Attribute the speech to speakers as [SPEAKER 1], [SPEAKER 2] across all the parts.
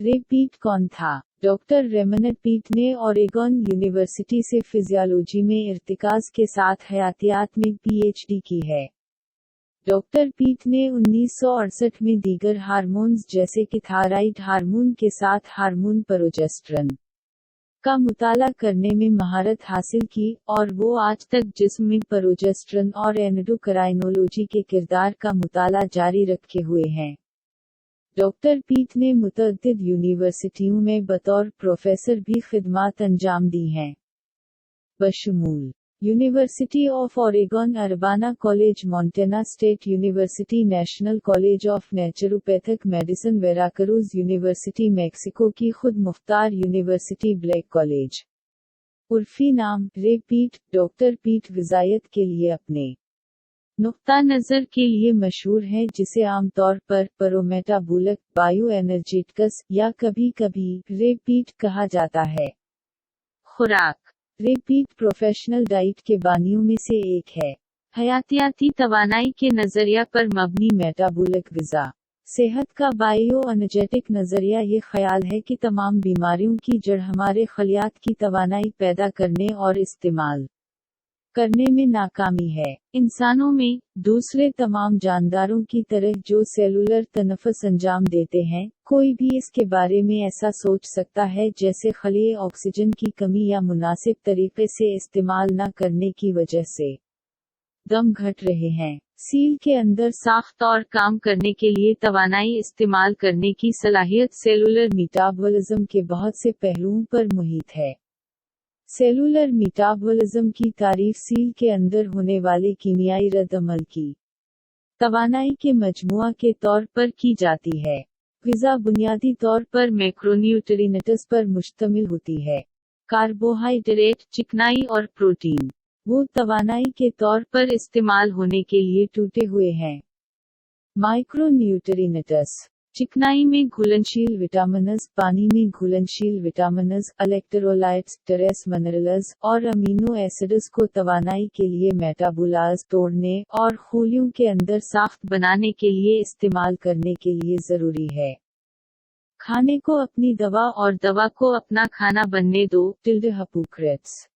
[SPEAKER 1] रे पीट कौन था? डॉक्टर रेमंड पीट ने ओरेगॉन यूनिवर्सिटी से फिजियोलॉजी में इर्तिकाज के साथ हयातियात में पीएचडी की है। डॉक्टर पीट ने 1968 में दीगर हार्मोन्स जैसे कि थायराइड हार्मोन के साथ हार्मोन प्रोजेस्टेरोन का मुताला करने में महारत हासिल की, और वो आज तक जिस्म में प्रोजेस्टेरोन और एंडोक्राइनोलॉजी के किरदार का मुताला जारी रखे हुए हैं। डॉक्टर पीट ने मुतअद्दिद यूनिवर्सिटियों में बतौर प्रोफेसर भी खिदमात अंजाम दी हैं, बशमूल University of Oregon, Urbana College, Montana State University, National College of Naturopathic Medicine, Veracruz University, Mexico की खुद मुख्तार यूनिवर्सिटी, ब्लैक कॉलेज। उर्फी नाम रे पीट। डॉक्टर पीट विजायत के लिए अपने नुक्ता नज़र के लिए मशहूर है, जिसे आमतौर पर प्रोमेटाबोलिक बायो एनर्जेटिक्स या कभी-कभी रे पीट कहा जाता है। खुराक रे पीट प्रोफेशनल डाइट के बानियों में से एक है। हयातियाती तवानाई के नजरिया पर मबनी मेटाबॉलिक ग़िज़ा। सेहत का बायो एनर्जेटिक नजरिया ये ख्याल है कि तमाम बीमारियों की जड़ हमारे खलियात की तवानाई पैदा करने और इस्तेमाल करने में नाकामी है। इंसानों में दूसरे तमाम जानदारों की तरह जो सेलुलर तनफ़ुस अंजाम देते हैं, कोई भी इसके बारे में ऐसा सोच सकता है जैसे खलिए ऑक्सीजन की कमी या मुनासिब तरीके से इस्तेमाल न करने की वजह से दम घट रहे हैं। सील के अंदर साख्त और काम करने के लिए तवानाई इस्तेमाल करने की सलाहियत सेलुलर मेटाबॉलिज्म के बहुत से पहलुओं पर मुहित है। सेलुलर मेटाबॉलिज्म की तारीफ सील के अंदर होने वाले कीमियाई रद्द-अमल की तवानाई के मजमुआ के तौर पर की जाती है। ग़िज़ा बुनियादी तौर पर मैक्रोन्यूट्रिएंट्स पर मुश्तमिल होती है। कार्बोहाइड्रेट, चिकनाई और प्रोटीन वो तवानाई के तौर पर इस्तेमाल होने के लिए टूटे हुए हैं। माइक्रोन्यूट्रिएंट्स चिकनाई में घुलनशील विटामिन्स, पानी में घुलनशील विटामिन्स, इलेक्ट्रोलाइट्स, ट्रेस मिनरल्स और अमीनो एसिड्स को तवानाई के लिए मेटाबोलाइज तोड़ने और खूलियों के अंदर साख्त बनाने के लिए इस्तेमाल करने के लिए ज़रूरी है। खाने को अपनी दवा और दवा को अपना खाना बनने दो। हिपोक्रेट्स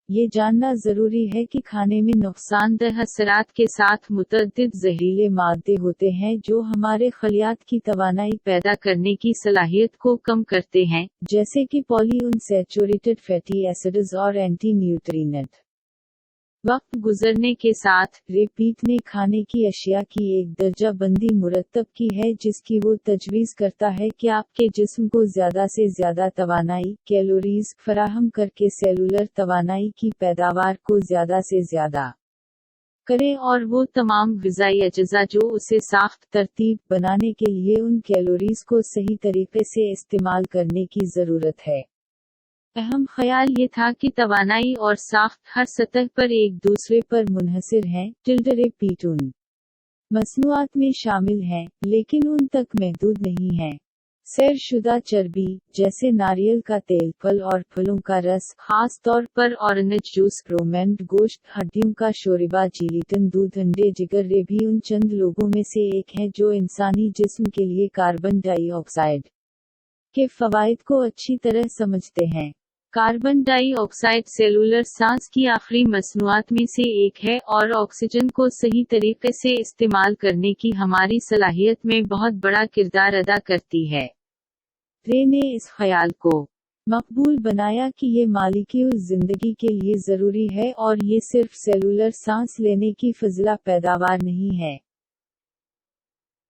[SPEAKER 1] ये जानना ज़रूरी है कि खाने में नुकसानदेह असरात के साथ मुतअद्दिद ज़हरीले मादे होते हैं जो हमारे खलियात की तवानाई पैदा करने की सलाहियत को कम करते हैं, जैसे कि पॉलीअनसैचुरेटेड फैटी एसिड्स और एंटी न्यूट्रिएंट। वक्त गुजरने के साथ रे पीट ने खाने की अशिया की एक दर्जा बंदी मुरतब की है जिसकी वो तजवीज़ करता है कि आपके जिस्म को ज़्यादा से ज़्यादा तवानाई कैलोरीज फराहम करके सेलुलर तवानाई की पैदावार को ज़्यादा से ज़्यादा करें, और वो तमाम ग़िज़ाई अज्जा जो उसे साख्त तरतीब बनाने के लिए उन कैलोरीज को सही तरीके से इस्तेमाल करने की ज़रूरत है। अहम ख्याल ये था कि तवानाई और साख्त हर सतह पर एक दूसरे पर मुनहसिर हैं। रे पीट उन मसनूआत में शामिल हैं, लेकिन उन तक महदूद नहीं है। सैर शुदा चर्बी जैसे नारियल का तेल, फल और फलों का रस, खास तौर पर ऑरेंज जूस, रोमेंट गोश्त, हड्डियों का शोरबा, जिलेटिन, दूध, अंडे, जिगर रे भी उन चंद लोगों में से एक हैं जो इंसानी जिस्म के लिए कार्बन डाइऑक्साइड के फ़वाइद को अच्छी तरह समझते हैं। कार्बन डाइऑक्साइड सेलुलर सांस की आखिरी मसनूआत में से एक है और ऑक्सीजन को सही तरीके से इस्तेमाल करने की हमारी सलाहियत में बहुत बड़ा किरदार अदा करती है। रे ने इस ख्याल को मकबूल बनाया कि ये मालिक्यूल ज़िंदगी के लिए ज़रूरी है और ये सिर्फ सेलुलर सांस लेने की फ़ज़ला पैदावार नहीं है।